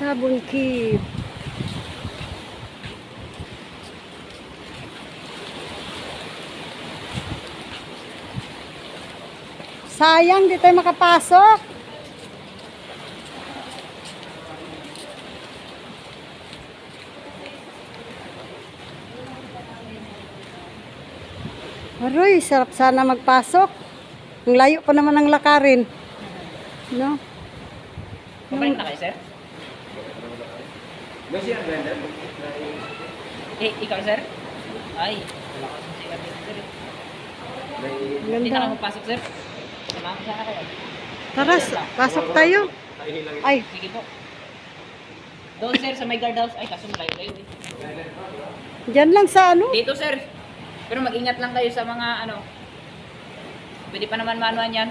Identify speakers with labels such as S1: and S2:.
S1: Sabon Cave. Sayang, di tayo makapasok. Aroy, sarap sana magpasok. Ang layo pa naman ang lakarin. No?
S2: Pabalik na kayo, sir? Ikaw, sir? Ay, wala ka sa sikat dito, sir. Hindi na
S1: Ganda.
S2: ako pasok, sir. Samahan ko sana kayo.
S1: Tara, pasok tayo. Ay,
S2: Sige po. Doon, sir, sa may guardhouse. Ay, kaso malayo kayo.
S1: dyan lang sa ano?
S2: Dito, sir. Pero mag-ingat lang kayo sa mga, ano. Pwede pa naman manuan yan.